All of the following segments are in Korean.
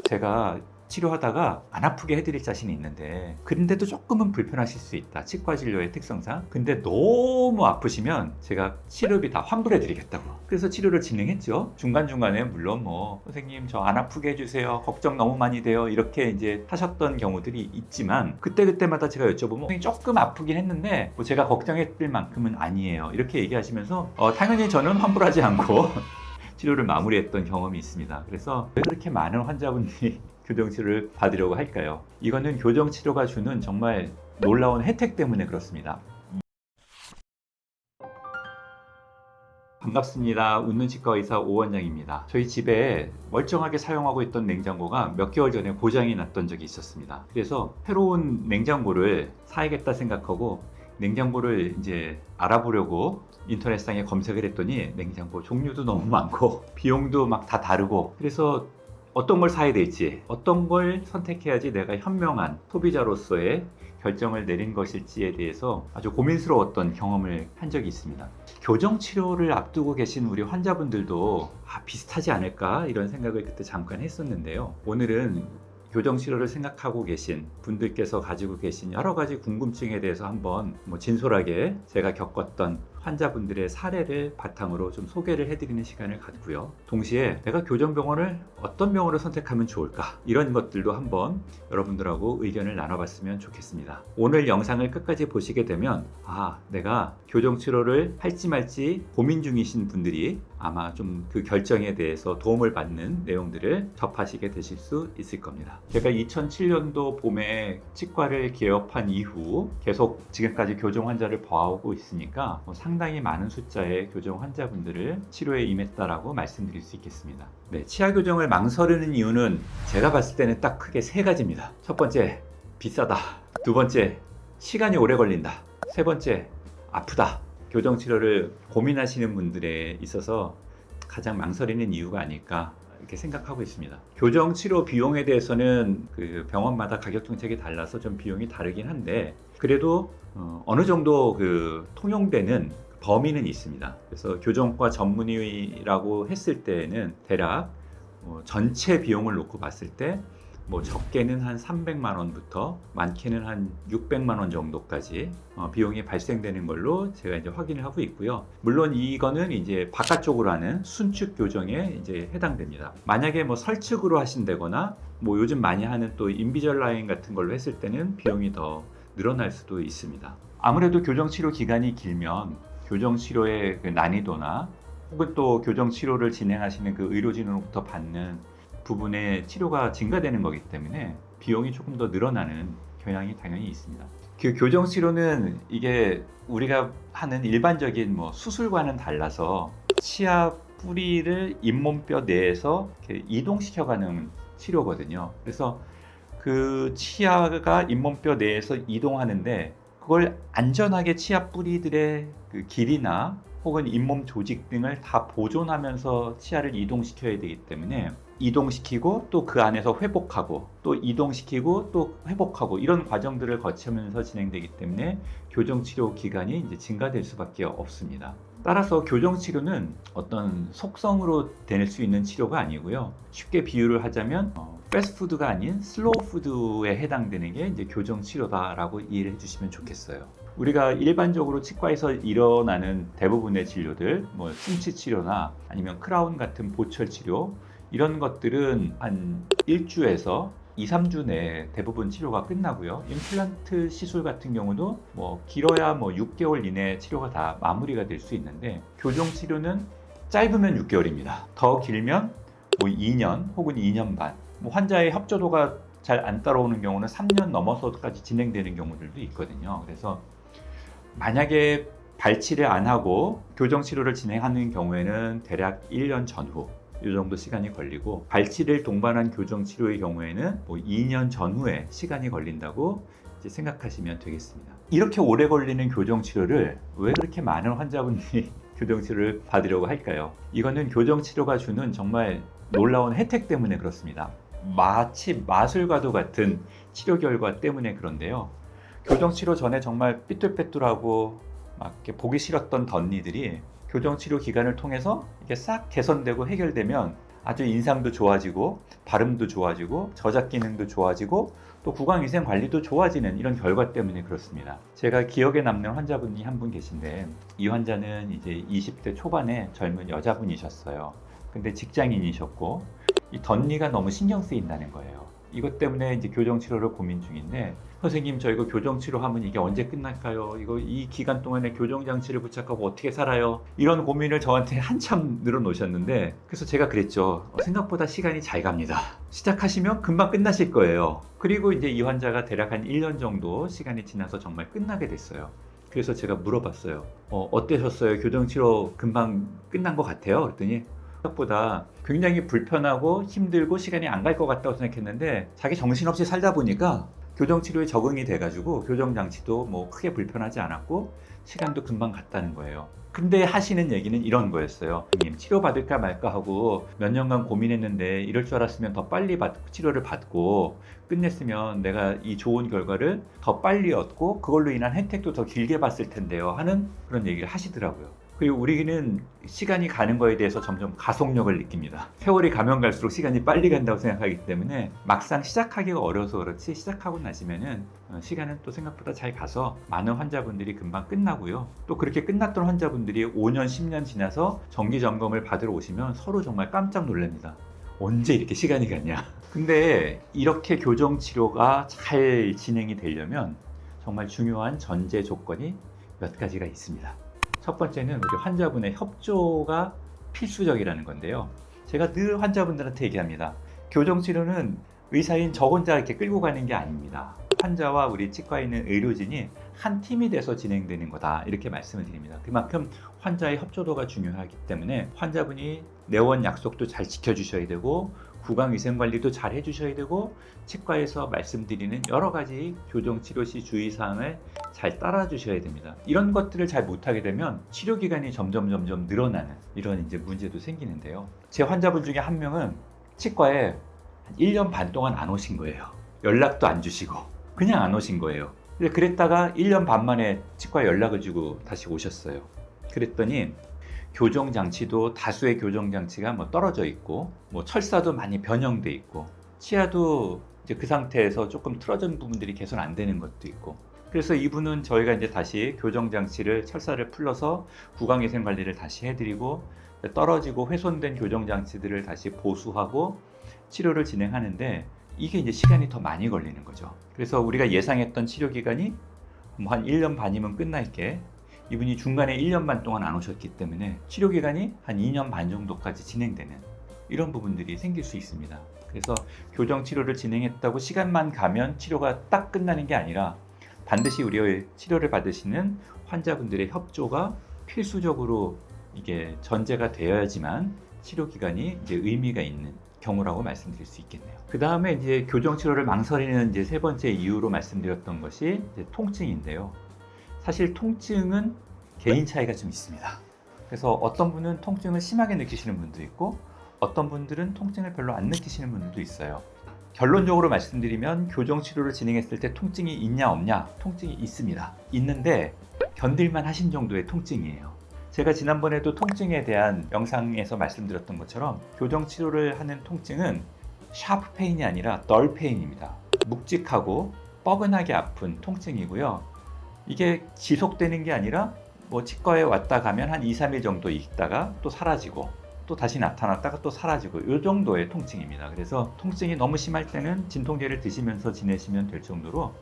제가 치료하다가 안 아프게 해드릴 자신이 있는데 그런데도 조금은 불편하실 수 있다, 치과 진료의 특성상. 근데 너무 아프시면 제가 치료비 다 환불해 드리겠다고, 그래서 치료를 진행했죠. 중간중간에 물론 뭐 선생님 저 안 아프게 해주세요, 걱정 너무 많이 돼요, 이렇게 이제 하셨던 경우들이 있지만 그때마다 제가 여쭤보면 선생님 조금 아프긴 했는데 뭐 제가 걱정했을 만큼은 아니에요, 이렇게 얘기하시면서 당연히 저는 환불하지 않고 치료를 마무리했던 경험이 있습니다. 그래서 왜 그렇게 많은 환자분들이 교정치료를 받으려고 할까요? 이거는 교정치료가 주는 정말 놀라운 혜택 때문에 그렇습니다. 반갑습니다. 웃는 치과 의사 오원장입니다. 저희 집에 멀쩡하게 사용하고 있던 냉장고가 몇 개월 전에 고장이 났던 적이 있었습니다. 그래서 새로운 냉장고를 사야겠다 생각하고 냉장고를 이제 알아보려고 인터넷상에 검색을 했더니 냉장고 종류도 너무 많고 비용도 막 다 다르고, 그래서 어떤 걸 사야 될지, 어떤 걸 선택해야지 내가 현명한 소비자로서의 결정을 내린 것일지에 대해서 아주 고민스러웠던 경험을 한 적이 있습니다. 교정 치료를 앞두고 계신 우리 환자분들도 비슷하지 않을까 이런 생각을 그때 잠깐 했었는데요. 오늘은 교정 치료를 생각하고 계신 분들께서 가지고 계신 여러 가지 궁금증에 대해서 한번 진솔하게 제가 겪었던 환자분들의 사례를 바탕으로 좀 소개를 해드리는 시간을 갖고요. 동시에 내가 교정병원을 어떤 병원을 선택하면 좋을까, 이런 것들도 한번 여러분들하고 의견을 나눠봤으면 좋겠습니다. 오늘 영상을 끝까지 보시게 되면 내가 교정 치료를 할지 말지 고민 중이신 분들이 아마 좀 그 결정에 대해서 도움을 받는 내용들을 접하시게 되실 수 있을 겁니다. 제가 2007년도 봄에 치과를 개업한 이후 계속 지금까지 교정 환자를 봐오고 있으니까 상당히 많은 숫자의 교정 환자분들을 치료에 임했다라고 말씀드릴 수 있겠습니다. 네, 치아 교정을 망설이는 이유는 제가 봤을 때는 딱 크게 세 가지입니다. 첫 번째, 비싸다. 두 번째, 시간이 오래 걸린다. 세 번째, 아프다. 교정 치료를 고민하시는 분들에 있어서 가장 망설이는 이유가 아닐까 이렇게 생각하고 있습니다. 교정 치료 비용에 대해서는 그 병원마다 가격 정책이 달라서 좀 비용이 다르긴 한데 그래도 어느 정도 그 통용되는 범위는 있습니다. 그래서 교정과 전문의라고 했을 때는 대략 전체 비용을 놓고 봤을 때 적게는 한 300만 원부터 많게는 한 600만 원 정도까지 비용이 발생되는 걸로 제가 이제 확인을 하고 있고요. 물론 이거는 이제 바깥쪽으로 하는 순축 교정에 이제 해당됩니다. 만약에 설측으로 하신다거나 요즘 많이 하는 또 인비절라인 같은 걸로 했을 때는 비용이 더 늘어날 수도 있습니다. 아무래도 교정 치료 기간이 길면 교정 치료의 그 난이도나 혹은 또 교정 치료를 진행하시는 그 의료진으로부터 받는 부분의 치료가 증가되는 거기 때문에 비용이 조금 더 늘어나는 경향이 당연히 있습니다. 그 교정 치료는 이게 우리가 하는 일반적인 수술과는 달라서 치아 뿌리를 잇몸뼈 내에서 이렇게 이동시켜가는 치료거든요. 그래서 그 치아가 잇몸뼈 내에서 이동하는데 그걸 안전하게 치아 뿌리들의 그 길이나 혹은 잇몸 조직 등을 다 보존하면서 치아를 이동시켜야 되기 때문에 이동시키고 또 그 안에서 회복하고 또 이동시키고 또 회복하고 이런 과정들을 거치면서 진행되기 때문에 교정치료 기간이 이제 증가될 수밖에 없습니다. 따라서 교정치료는 어떤 속성으로 될 수 있는 치료가 아니고요. 쉽게 비유를 하자면 패스트푸드가 아닌 슬로우 푸드에 해당되는 게 이제 교정치료다라고 이해를 해주시면 좋겠어요. 우리가 일반적으로 치과에서 일어나는 대부분의 진료들, 충치치료나 아니면 크라운 같은 보철치료, 이런 것들은 한 1주에서 2, 3주 내에 대부분 치료가 끝나고요. 임플란트 시술 같은 경우도 길어야 6개월 이내에 치료가 다 마무리가 될 수 있는데 교정 치료는 짧으면 6개월입니다. 더 길면 2년 혹은 2년 반. 환자의 협조도가 잘 안 따라오는 경우는 3년 넘어서까지 진행되는 경우들도 있거든요. 그래서 만약에 발치를 안 하고 교정 치료를 진행하는 경우에는 대략 1년 전후 이 정도 시간이 걸리고, 발치를 동반한 교정 치료의 경우에는 2년 전후에 시간이 걸린다고 이제 생각하시면 되겠습니다. 이렇게 오래 걸리는 교정 치료를 왜 그렇게 많은 환자분들이 교정 치료를 받으려고 할까요? 이거는 교정 치료가 주는 정말 놀라운 혜택 때문에 그렇습니다. 마치 마술과도 같은 치료 결과 때문에 그런데요. 교정 치료 전에 정말 삐뚤빼뚤하고 막 이렇게 보기 싫었던 덧니들이 교정 치료 기간을 통해서 이게 싹 개선되고 해결되면 아주 인상도 좋아지고 발음도 좋아지고 저작 기능도 좋아지고 또 구강위생 관리도 좋아지는 이런 결과 때문에 그렇습니다. 제가 기억에 남는 환자분이 한 분 계신데 이 환자는 이제 20대 초반의 젊은 여자분이셨어요. 근데 직장인이셨고 이 덧니가 너무 신경 쓰인다는 거예요. 이것 때문에 이제 교정 치료를 고민 중인데 선생님 저 이거 교정 치료하면 이게 언제 끝날까요? 이거 이 기간 동안에 교정 장치를 부착하고 어떻게 살아요? 이런 고민을 저한테 한참 늘어놓으셨는데 그래서 제가 그랬죠. 생각보다 시간이 잘 갑니다. 시작하시면 금방 끝나실 거예요. 그리고 이제 이 환자가 대략 한 1년 정도 시간이 지나서 정말 끝나게 됐어요. 그래서 제가 물어봤어요. 어떠셨어요? 교정 치료 금방 끝난 것 같아요? 그랬더니 생각보다 굉장히 불편하고 힘들고 시간이 안 갈 것 같다고 생각했는데 자기 정신없이 살다 보니까 교정치료에 적응이 돼가지고 교정장치도 뭐 크게 불편하지 않았고 시간도 금방 갔다는 거예요. 근데 하시는 얘기는 이런 거였어요. 선생님 치료받을까 말까 하고 몇 년간 고민했는데 이럴 줄 알았으면 더 빨리 치료를 받고 끝냈으면 내가 이 좋은 결과를 더 빨리 얻고 그걸로 인한 혜택도 더 길게 봤을 텐데요 하는 그런 얘기를 하시더라고요. 그리고 우리는 시간이 가는 거에 대해서 점점 가속력을 느낍니다. 세월이 가면 갈수록 시간이 빨리 간다고 생각하기 때문에 막상 시작하기가 어려서 그렇지 시작하고 나시면은 시간은 또 생각보다 잘 가서 많은 환자분들이 금방 끝나고요. 또 그렇게 끝났던 환자분들이 5년, 10년 지나서 정기 점검을 받으러 오시면 서로 정말 깜짝 놀랍니다. 언제 이렇게 시간이 갔냐. 근데 이렇게 교정 치료가 잘 진행이 되려면 정말 중요한 전제 조건이 몇 가지가 있습니다. 첫 번째는 우리 환자분의 협조가 필수적이라는 건데요. 제가 늘 환자분들한테 얘기합니다. 교정치료는 의사인 저 혼자 이렇게 끌고 가는 게 아닙니다. 환자와 우리 치과에 있는 의료진이 한 팀이 돼서 진행되는 거다 이렇게 말씀을 드립니다. 그만큼 환자의 협조도가 중요하기 때문에 환자분이 내원 약속도 잘 지켜주셔야 되고 구강위생관리도 잘 해주셔야 되고 치과에서 말씀드리는 여러 가지 교정치료 시 주의사항을 잘 따라주셔야 됩니다. 이런 것들을 잘 못하게 되면 치료기간이 점점 늘어나는 이런 이제 문제도 생기는데요. 제 환자분 중에 한 명은 치과에 한 1년 반 동안 안 오신 거예요. 연락도 안 주시고 그냥 안 오신 거예요. 그랬다가 1년 반 만에 치과에 연락을 주고 다시 오셨어요. 그랬더니 교정장치도 다수의 교정장치가 뭐 떨어져 있고 뭐 철사도 많이 변형돼 있고 치아도 이제 그 상태에서 조금 틀어진 부분들이 개선 안 되는 것도 있고 그래서 이분은 저희가 이제 다시 교정장치를 철사를 풀러서 구강위생 관리를 다시 해드리고 떨어지고 훼손된 교정장치들을 다시 보수하고 치료를 진행하는데 이게 이제 시간이 더 많이 걸리는 거죠. 그래서 우리가 예상했던 치료 기간이 뭐 한 1년 반이면 끝날게 이분이 중간에 1년 반 동안 안 오셨기 때문에 치료 기간이 한 2년 반 정도까지 진행되는 이런 부분들이 생길 수 있습니다. 그래서 교정 치료를 진행했다고 시간만 가면 치료가 딱 끝나는 게 아니라 반드시 우리 치료를 받으시는 환자분들의 협조가 필수적으로 이게 전제가 되어야지만 치료 기간이 이제 의미가 있는 경우라고 말씀드릴 수 있겠네요. 그 다음에 이제 교정 치료를 망설이는 이제 세 번째 이유로 말씀드렸던 것이 이제 통증인데요. 사실 통증은 개인 차이가 좀 있습니다. 그래서 어떤 분은 통증을 심하게 느끼시는 분도 있고 어떤 분들은 통증을 별로 안 느끼시는 분들도 있어요. 결론적으로 말씀드리면 교정 치료를 진행했을 때 통증이 있냐 없냐? 통증이 있습니다. 있는데 견딜만 하신 정도의 통증이에요. 제가 지난번에도 통증에 대한 영상에서 말씀드렸던 것처럼 교정 치료를 하는 통증은 샤프 페인이 아니라 덜 페인입니다. 묵직하고 뻐근하게 아픈 통증이고요. 이게 지속되는 게 아니라 뭐 치과에 왔다 가면 한 2, 3일 정도 있다가 또 사라지고 또 다시 나타났다가 또 사라지고 이 정도의 통증입니다. 그래서 통증이 너무 심할 때는 진통제를 드시면서 지내시면 될 정도로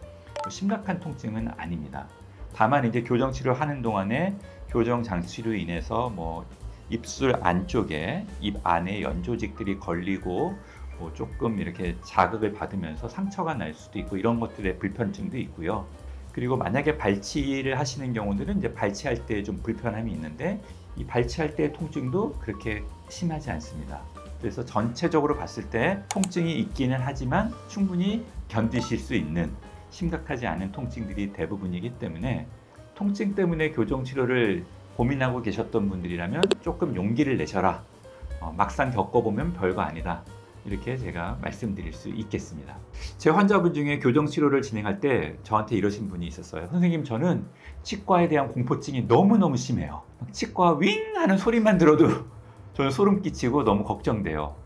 심각한 통증은 아닙니다. 다만 이제 교정 치료를 하는 동안에 교정 장치로 인해서 뭐 입술 안쪽에 입 안에 연조직들이 걸리고 뭐 조금 이렇게 자극을 받으면서 상처가 날 수도 있고 이런 것들의 불편증도 있고요. 그리고 만약에 발치를 하시는 경우들은 이제 발치할 때 좀 불편함이 있는데 이 발치할 때의 통증도 그렇게 심하지 않습니다. 그래서 전체적으로 봤을 때 통증이 있기는 하지만 충분히 견디실 수 있는 심각하지 않은 통증들이 대부분이기 때문에 통증 때문에 교정치료를 고민하고 계셨던 분들이라면 조금 용기를 내셔라. 막상 겪어보면 별거 아니다. 이렇게 제가 말씀드릴 수 있겠습니다. 제 환자분 중에 교정치료를 진행할 때 저한테 이러신 분이 있었어요. 선생님, 저는 치과에 대한 공포증이 너무너무 심해요. 치과 윙 하는 소리만 들어도 저는 소름 끼치고 너무 걱정돼요.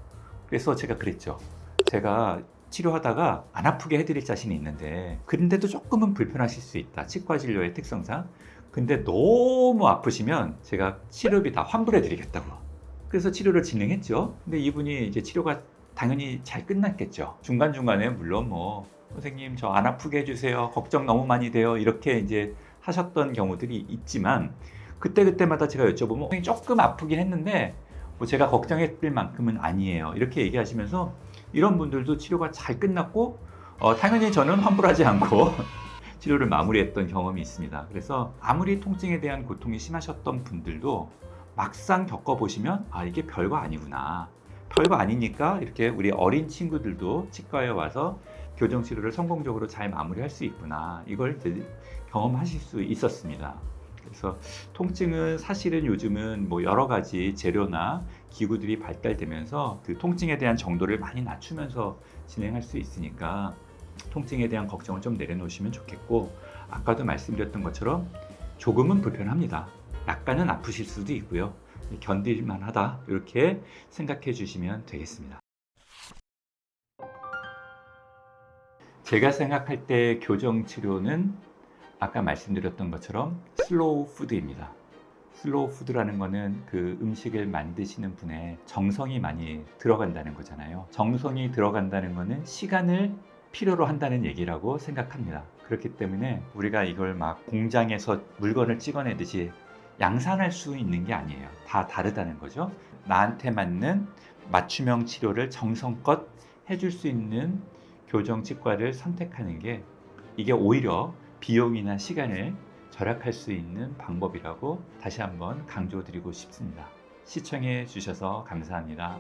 그래서 제가 그랬죠. 제가 치료하다가 안 아프게 해드릴 자신이 있는데 그런데도 조금은 불편하실 수 있다. 치과 진료의 특성상. 근데 너무 아프시면 제가 치료비 다 환불해 드리겠다고. 그래서 치료를 진행했죠. 근데 이분이 이제 치료가 당연히 잘 끝났겠죠. 중간중간에 물론 뭐 선생님 저 안 아프게 해주세요. 걱정 너무 많이 돼요. 이렇게 이제 하셨던 경우들이 있지만 그때그때마다 제가 여쭤보면 선생님 조금 아프긴 했는데 뭐 제가 걱정했을 만큼은 아니에요. 이렇게 얘기하시면서 이런 분들도 치료가 잘 끝났고 당연히 저는 환불하지 않고 치료를 마무리했던 경험이 있습니다. 그래서 아무리 통증에 대한 고통이 심하셨던 분들도 막상 겪어보시면 아 이게 별거 아니구나. 별거 아니니까 이렇게 우리 어린 친구들도 치과에 와서 교정 치료를 성공적으로 잘 마무리할 수 있구나. 이걸 이제 경험하실 수 있었습니다. 그래서 통증은 사실은 요즘은 뭐 여러 가지 재료나 기구들이 발달되면서 그 통증에 대한 정도를 많이 낮추면서 진행할 수 있으니까 통증에 대한 걱정을 좀 내려놓으시면 좋겠고, 아까도 말씀드렸던 것처럼 조금은 불편합니다. 약간은 아프실 수도 있고요. 견딜만 하다 이렇게 생각해 주시면 되겠습니다. 제가 생각할 때 교정 치료는 아까 말씀드렸던 것처럼 슬로우 푸드입니다. 슬로우 푸드라는 거는 그 음식을 만드시는 분의 정성이 많이 들어간다는 거잖아요. 정성이 들어간다는 거는 시간을 필요로 한다는 얘기라고 생각합니다. 그렇기 때문에 우리가 이걸 막 공장에서 물건을 찍어내듯이 양산할 수 있는 게 아니에요. 다 다르다는 거죠. 나한테 맞는 맞춤형 치료를 정성껏 해줄 수 있는 교정 치과를 선택하는 게 이게 오히려 비용이나 시간을 절약할 수 있는 방법이라고 다시 한번 강조드리고 싶습니다. 시청해 주셔서 감사합니다.